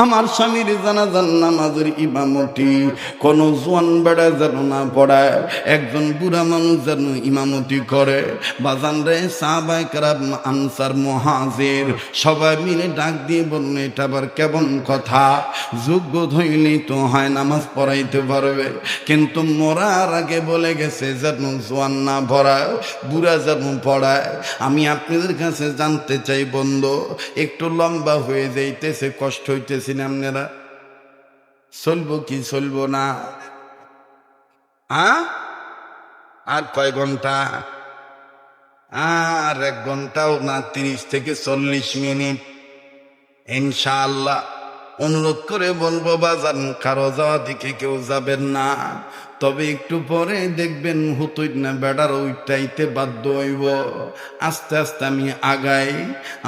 আমার স্বামীর জানাজার নামাজের ইমামতি কোন জোয়ান বেড়া যেন না পড়ায়, একজন বুড়া মানুষ যেন ইমামতি করে। বাজান রে, সাহাবায়ে কেরাম, আনসার, মুহাজির সবাই মিলে ডাক দিয়ে বলল, এটা আবার কেমন কথা? যোগ্য ধইলেই তো হয় নামাজ পড়াইতে পারবে, কিন্তু মরার আগে বলে গেছে যেন জোয়ান না পড়ায়, বুড়া যেন পড়ায়। আমি আপনাদের কাছে জানতে চাই বন্ধু, একটু লম্বা হয়ে যাইতেছে, কষ্ট হইতেছি না আপনারা? চলবো কি চলবো না? আর কয় ঘন্টা? আর 1 ঘন্টাও না, 30 থেকে 40 মিনিট ইনশাআল্লাহ। অনুরোধ করে বলবো বাজান, কারো যাওয়া দিকে কেউ যাবেন না, তবে একটু পরে দেখবেন হুতুই না বেড়ার ওইটাইতে বাধ্য হইব। আস্তে আস্তে আমি আগাই।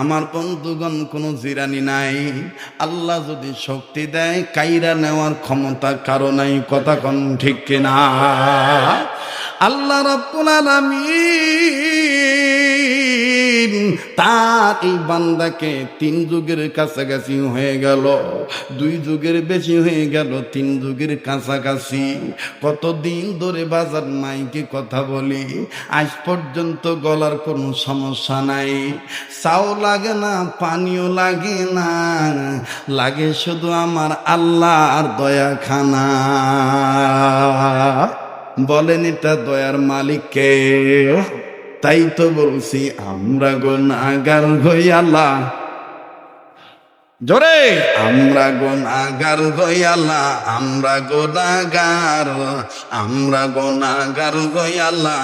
আমার বন্ধুগণ, কোনো জিরানি নাই। আল্লাহ যদি শক্তি দেয়, কাইরা নেওয়ার ক্ষমতা কারো নাই। কথা কোন ঠিক কিনা? আল্লাহ রাব্বুল আলামিন তার এই বান্দাকে 3 যুগের কাছাকাছি হয়ে গেল, 2 যুগের বেশি হয়ে গেল, 3 যুগের কাছাকাছি। কতদিন ধরে বাজার মাইকে কথা বলি, আজ পর্যন্ত গলার কোনো সমস্যা নাই। চাও লাগে না, পানিও লাগে না, লাগে শুধু আমার আল্লাহর দয়াখানা। বলেন, এটা দয়ার মালিক কে? তাই তো বলছি, আমরা গুনাহগার হই আল্লাহ, জোরে, আমরা গুনাহগার হই আল্লাহ, আমরা গুনাহগার, আমরা গুনাহগার হই আল্লাহ,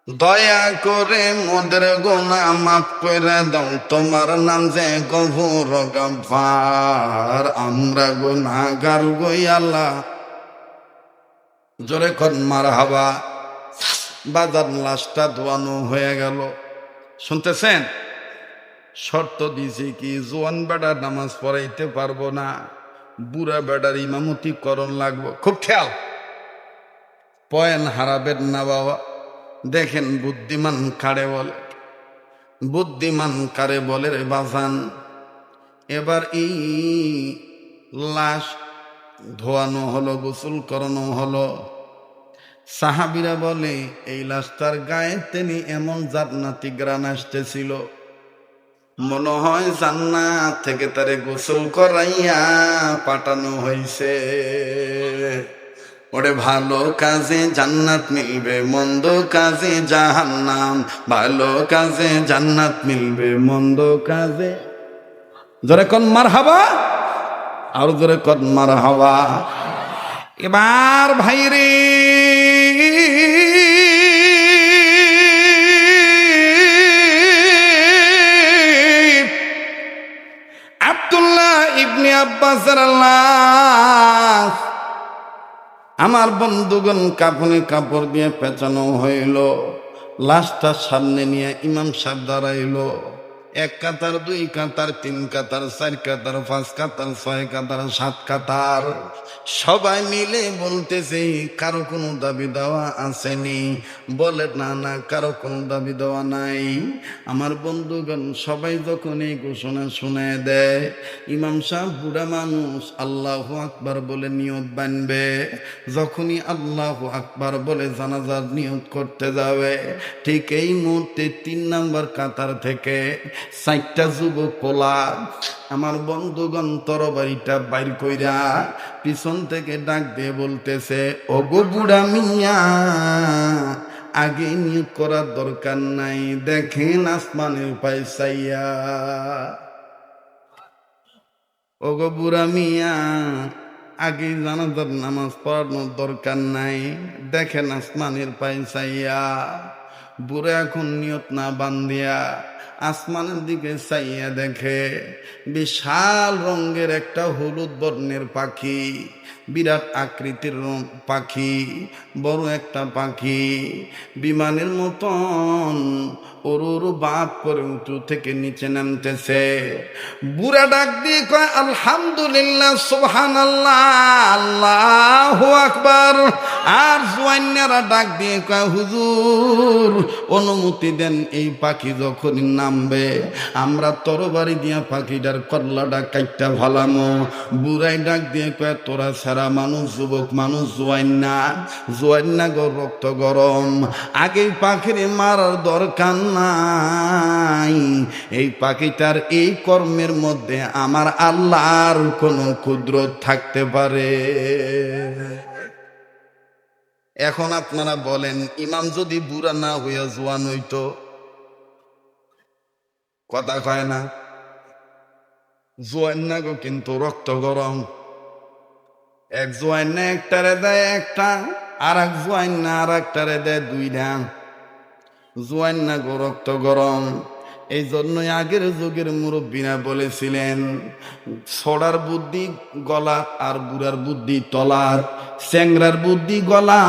দয়া করে মোদের গুনাহ মাফ করে দাও, তোমার নাম যে গফুর গফফার। আমরা গুনাহগার হই আল্লাহ, জোরে কোন মারহাবা। বাজার লাশটা ধোয়ানো হয়ে গেল, শুনতেছেন? শর্ত দিয়েছি কি, জোয়ান বেড়া নামাজ পড়াইতে পারবো না, বুড়া বেড়ার ইমামতি করণ লাগবো, খুব খেয়াল, পয়েন হারাবেন না বাবা। দেখেন বুদ্ধিমান কারে বলে, বুদ্ধিমান কারে বলে রে বাজান। এবার এই লাশ ধোয়ানো হলো, গোসল করানো হলো। সাহাবীরা বলে এই লাশটার গায়ে তিনি এমন জান্নাতি গ্রান আসতেছিল, মনে হয় জান্নাত থেকে তারে গোসল করাইয়া পাঠানো হয়েছে। ওরে ভালো কাজে জান্নাত মিলবে, মন্দ কাজে জাহান্নাম। ভালো কাজে জান্নাত মিলবে, মন্দ কাজে, জোরে কোন মারহাবা, আর জোরে কোন মারহাবা। এবার ভাইরে আব্দুল্লাহ ইবনে আব্বাসের লাশ আমার বন্ধুগণ কাফনে কাপড় দিয়ে পেঁচানো হইল। লাশটা সামনে নিয়ে ইমাম সাহেব দাঁড়াইল। এক কাতার, দুই কাতার, তিন কাতার, চার কাতার, পাঁচ কাতার, ছয় কাতার, সাত কাতার, সবাই মিলে বলতেছে কারো কোনো দাবি দেওয়া আসেনি? বলে না না, কারো কোনো দাবি দেওয়া নাই। আমার বন্ধুগণ সবাই যখন এই ঘোষণা শুনে দেয়, ইমাম সাহেব বুড়া মানুষ আল্লাহু আকবার বলে নিয়ত বানবে। যখনই আল্লাহু আকবার বলে জানাজার নিয়ত করতে যাবে, ঠিক এই মুহূর্তে 3 নাম্বার কাতার থেকে 4টা যুবক পোলা আমার বন্ধুগণ তরবারিটা বাইর কইরা পিছন থেকে ডাক দিয়ে বলতেছে, ওগো বুড়া মিয়া, আগে নিয়োগ করার দরকার নাই, দেখেন আসমানের পাইসাইয়া। ওগো বুড়া মিয়া, আগে জানাজার নামাজ পড়ানোর দরকার নাই, দেখেন আসমানের পাইসাইয়া। বুড়া এখন নিয়ত না বান্ধিয়া আসমানের দিকে চাইয়া দেখে বিশাল রঙের একটা হলুদ বর্ণের পাখি, বিরাট আকৃতির পাখি, বড় একটা পাখি, বিমানের মতন ওরু বাপ করে উঁচু থেকে নিচে নামতেছে। বুড়া ডাক দিয়ে কয় আলহামদুলিল্লাহ, সুবহানাল্লাহ, আল্লাহু আকবার। আর জোয়ান্নারা ডাক দিয়ে কয় হুজুর অনুমতি দেন, এই পাখি যখন নামবে আমরা তরবারি দিয়া পাখিটার কল্লাটা কাইটটা ভালামো। বুড়াই ডাক দিয়ে কয় তোরা সারা মানুষ, যুবক মানুষ, জোয়ান্না গো রক্ত গরম, আগে পাখির মারার দরকার নাই। এই পাখিটার এই কর্মের মধ্যে আমার আল্লাহর কোন কুদরত থাকতে পারে? এখন আপনারা বলেন, ইমাম যদি বুড়া না হইয়া জোয়ান হইতো, কথা কয় না, জোয়ান্না গো কিন্তু রক্ত গরম। এক জোয়ান্না একটারে দেয় একটা, আর এক জোয়ান্না আর একটারে দেয় 2টা। জোয়ান্না গো রক্ত গরম। এই জন্যই আগের যুগের মুরব্বীরা বলেছিলেন, ছোড়ার বুদ্ধি গলা আর বুড়ার বুদ্ধি তলার, চ্যাংরার বুদ্ধি গলা,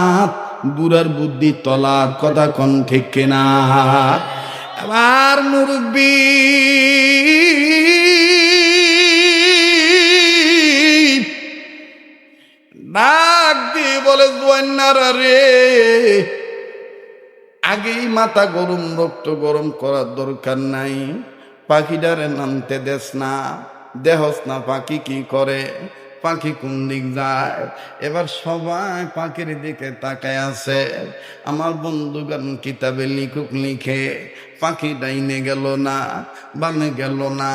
বুড়ার বুদ্ধি তলার। কথা কোন ঠিক কিনা? আবার মুরব্বী ডাক দিয়ে বলে, জোয়ান্নারা রে, আগেই মাথা গরম, রক্ত গরম করার দরকার নাই, পাখিটারে নামতে দেস না, দেহস না পাখি কি করে, পাখি কোন দিক যায়। এবার সবাই পাখির দিকে তাকায় আছে। আমার বন্ধুগণ কিতাবে লিখুক লিখে, পাখি ডাইনে গেল না, বামে গেল না,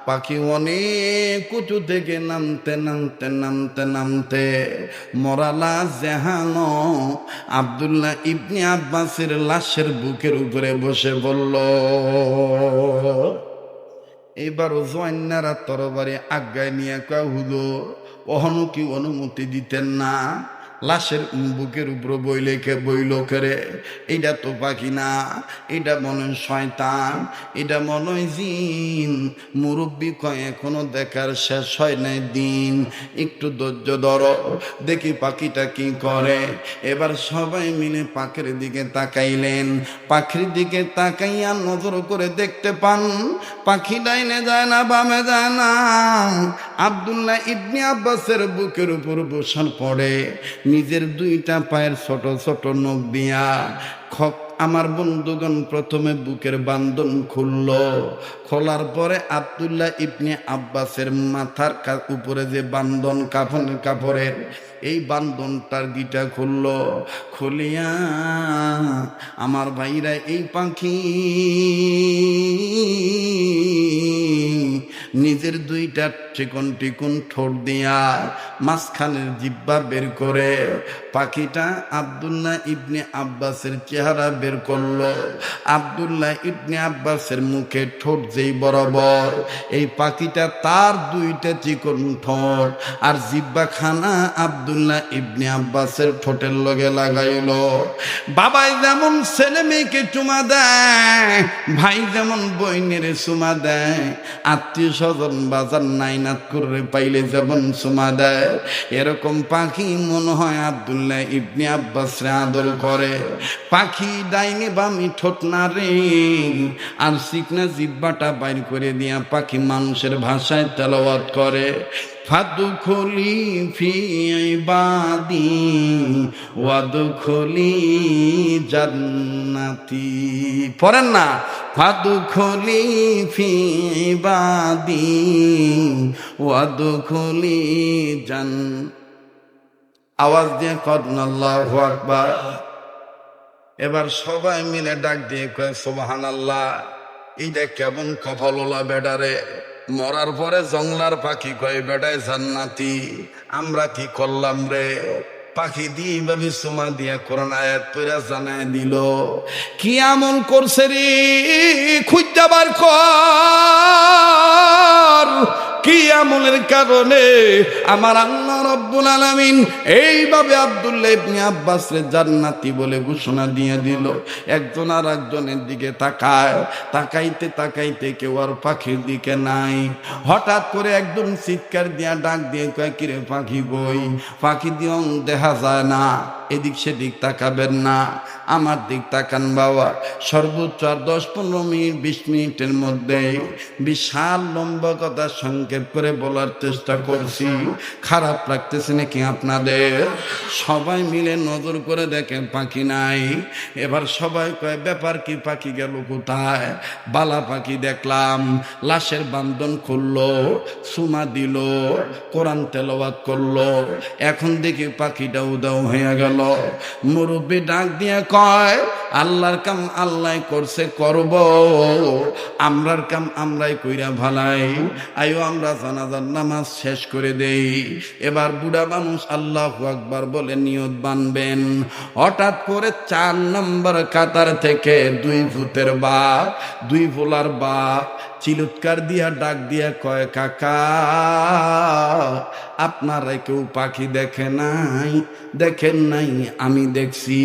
পাখি অনেক উঁচু থেকে নামতে নামতে নামতে নামতে মরালা জেহানো আব্দুল্লাহ ইবনে আব্বাসের লাশের বুকের উপরে বসে বলল। এবারও জোয়ান্নারা তরবারি আজ্ঞায় নিয়ে কয় হুজুর ওহনু কি অনুমতি দিতেন না? লাশের বুকের উপর বইল করে, এটা তো পাখি না, এটা মনে হয় শয়তান, এটা মনে হয় জিন। মুরব্বী কয় এখনো দেখার শেষ হয় নাই দিন, একটু ধৈর্য ধরো, দেখি পাখিটা কি করে। এবার সবাই মিলে পাখির দিকে তাকাইলেন। পাখির দিকে তাকাইয়া নজর করে দেখতে পান পাখি ডাইনে যায় না, বামে যায় না, আব্দুল্লাহ ইবনে আব্বাসের বুকের উপর বসার পরে নিজের দুইটা পায়ের ছোট ছোট নখ দিয়া আমার বন্ধুগণ প্রথমে বুকের বান্ধন খুলল। খোলার পরে আব্দুল্লাহ ইবনে আব্বাসের মাথার উপরে যে বান্ধন কাপড়ের এই বান্ধনটার গিটা খুলল। খুলিয়া আমার ভাইরা এই পাখি নিজের দুইটা চিকন টিকুন ঠোঁট দিয়া মাঝখানের জিব্বা বের করে পাখিটা আব্দুল্লাহ ইবনে আব্বাসের চেহারা বের করলো। আব্দুল্লাহ ইবনে আব্বাসের মুখে ঠোঁট যেই বরাবর, এই পাখিটা তার দুইটা চিকন ঠোঁট আর জিব্বা খানা আব্দুল্লাহ ইবনে আব্বাসের ঠোঁটের লগে লাগাইল। বাবাই যেমন ছেলে মেয়েকে চুমা দেয়, ভাই যেমন বইনের চুমা দেয়, আত্মীয় স্বজন বাজার নাইনাত করে পাইলে যেমন চুমা দেয়, এরকম পাখি মনে হয় আব্দুল্লাহ ইবনে আব্বাস রে আদর করে। পাখি ডাইনে বামি ঠোঁট না রে আর চিকনা জিব্বাটা বাইর করে দিয়া পাখি মানুষের ভাষায় তেলাওয়াত করে, ফাদখুলি ফি ইবাদি ওয়াদখুলি জান্নাতি। পড়েন না, ফাদখুলি ফি ইবাদি ওয়াদখুলি আওয়াজ দিয়ে কদন আল্লাহু আকবার। এবার সবাই মিলে ডাক দিয়ে কয় সুবহানাল্লাহ। এইটা কেমন কপালওয়ালা বেডারে, মরার পরে জংলার পাখি কয় বেডায় জান্নাতি। আমরা কি করলাম রে? পাখি দিয়ে ভাবে সুমা দিয়া কোরআন আয়াত পড়া জানায় দিল। কি আমল করছে রে খুঁজা বার কর। কি আমলের কারণে আমার আল্লাহ রাব্বুল আলামিন এইভাবে আব্দুল্লাহ ইবনে আব্বাসরে জান্নাতি বলে ঘোষণা দিয়ে দিল। একজন আর একজনের দিকে তাকায়, তাকাইতে তাকাইতে কেউ আর পাখির দিকে নাই। হঠাৎ করে একদম চিৎকার দিয়া ডাক দিয়ে কয়, কিরে পাখি কই? পাখি দিও দেখা যায় না, এদিক সেদিক তাকাবেন না, আমার দিক তাকান বাবা। সর্বোচ্চ আর 10-15 মিনিট 20 মিনিটের মধ্যে বিশাল লম্বা কথা সংক্ষেপ করে বলার চেষ্টা করছি। খারাপ লাগতেছে নাকি আপনাদের? সবাই মিলে নজর করে দেখেন পাখি নাই। এবার সবাই কয় ব্যাপার কি, পাখি গেল কোথায়? বালা পাখি দেখলাম, লাশের বান্ধন খুললো, সুমা দিল, কোরআন তেলাওয়াত করলো, এখন দেখি পাখিটা উদাও হয়ে গেল। মুরব্বী ডাক দিয়ে কয়, আল্লাহর কাম আল্লাহ করছে করব, আমরার কাম আমরাই কইরা ভালাই। আয়ো আমরা জানাজার নামাজ শেষ করে দেই। এবার বুড়া মানুষ আল্লাহু আকবার বলে নিয়ত বানবেন। হঠাৎ করে 4 নম্বর কাতার থেকে 2 ভূতের বাপ, 2 ভোলার বাপ চিলুৎকার দিয়া ডাক দিয়া কয়, কাকা আপনারা কেউ পাখি দেখে নাই? দেখেন নাই? আমি দেখছি।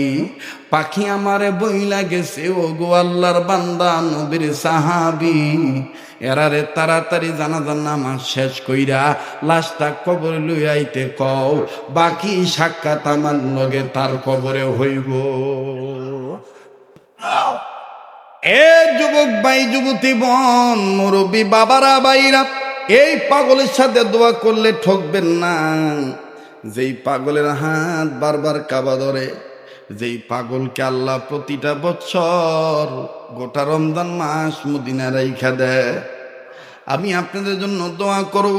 পাখি আমারে বইলা গেছে, ও গো আল্লাহর বান্দা নবীর সাহাবী, এরারে তাড়াতাড়ি জানাজার নামাজ শেষ কইরা লাশটা কবরে লই আইতে কও, বাকি সাক্ষাৎ আমার লগে তার কবরে হইব। এ যুবক ভাই, যুবতী বোন, মুরব্বী বাবারা, ভাইরা, এই পাগলের সাথে দোয়া করলে ঠকবেন না। যেই পাগলের হাত বারবার কাবা ধরে, যেই পাগলকে আল্লাহ প্রতিটা বছর গোটা রমজান মাস মদিনা রাইখা দেয়। আমি আপনাদের জন্য দোয়া করব,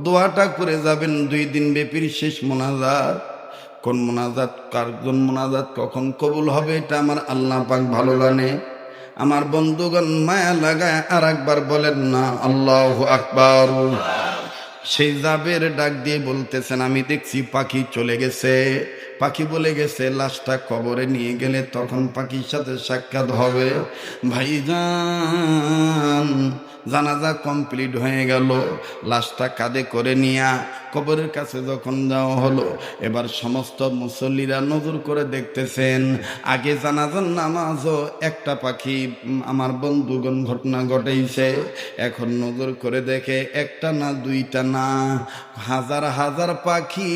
দোয়াটা করে যাবেন 2 দিন ব্যাপীর শেষ মোনাজাত। কোন মোনাজাত, কারজন মোনাজাত কখন কবুল হবে এটা আমার আল্লাহ পাক ভালো জানে। আমার বন্ধুগণ মায়া লাগায় আর একবার বলেন না আল্লাহু আকবার। সেই জাবের ডাক দিয়ে বলতেছেন, আমি দেখছি পাখি চলে গেছে। পাখি বলে গেছে লাশটা কবরে নিয়ে গেলে তখন পাখির সাথে সাক্ষাৎ হবে। ভাইজান জানাজা কমপ্লিট হয়ে গেল, লাশটা কাঁধে করে নিয়া কবরের কাছে যখন যাওয়া হলো, এবার সমস্ত মুসল্লিরা নজর করে দেখতেছেন। আগে জানাজার নামাজও একটা পাখি আমার বন্ধুগণ ঘটনা ঘটাইছে, এখন নজর করে দেখে একটা না, 2টা না, হাজার হাজার পাখি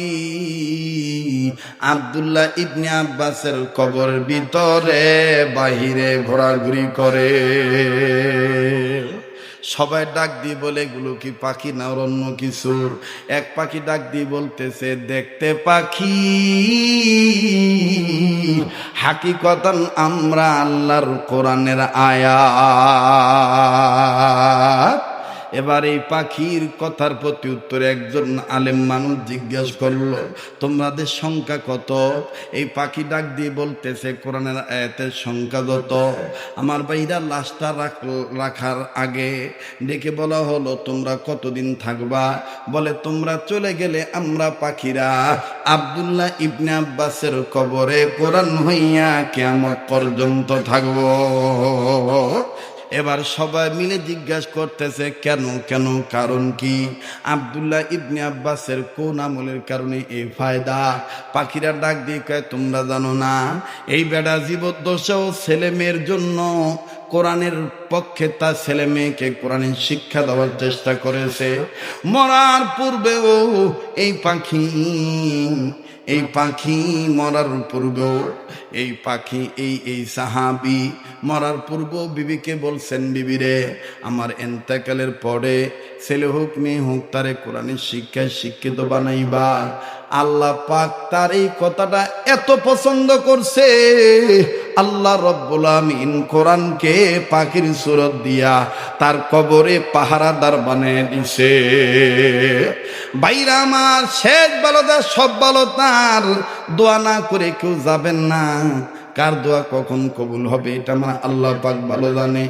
আব্দুল্লাহ ইবনে আব্বাসের কবরের ভিতরে বাহিরে ঘোরাঘুরি করে। সবাই ডাক দিয়ে বলে এগুলো কি পাখি না ওর অন্য কিছুর? এক পাখি ডাক দিয়ে বলতেছে, দেখতে পাখি, হাকিকতান আমরা আল্লাহর কোরআনের আয়াত। এবার এই পাখির কথার প্রতি উত্তরে একজন আলেম মানুষ জিজ্ঞাসা করলো, তোমাদের সংখ্যা কত? এই পাখি ডাক দিয়ে বলতেছে, কোরআনের আয়াতের সংখ্যা যত। আমার ভাইরা লাশটা রাখার আগে ডেকে বলা হলো, তোমরা কতদিন থাকবা? বলে, তোমরা চলে গেলে আমরা পাখিরা আব্দুল্লাহ ইবনে আব্বাসের কবরে কোরআন হইয়া কিয়ামত পর্যন্ত থাকবো। এবার সবাই মিলে জিজ্ঞাসা করতেছে, কেন কেন, কারণ কি? আব্দুল্লাহ ইবনে আব্বাসের কোন আমলের কারণে এই ফায়দা? পাখিরা ডাক দিয়ে কয়, তোমরা জানো না, এই বেড়া জীবদ্দশাও ছেলে মেয়ের জন্য কোরআনের পক্ষে তার ছেলে মেয়েকে কোরআনের শিক্ষা দেওয়ার চেষ্টা করেছে। মরার পূর্বেও এই পাখি মরার পূর্বেও এই পাখি এই সাহাবি মরার পূর্ব বিবিকে বলছেন, বিবিরে, আমার এন্তেকালের পরে ছেলে হোক মেয়ে হোক তারে কোরআনের শিক্ষায় শিক্ষিত বানাইবা। আল্লাহ পাক তার এই কথাটা এত পছন্দ করছে, আল্লাহ রব্বুল আমিন কোরআনকে পাখির সুরত দিয়া তার কবরে পাহারাদার বানিয়ে দিছে। ভাইরা আমার, শেষ ভালোটা সব ভালো তার, দোয়া না করে কেউ যাবেন না। কার দোয়া কখন কবুল হবে এটা আমার আল্লাহ পাক ভালো জানে।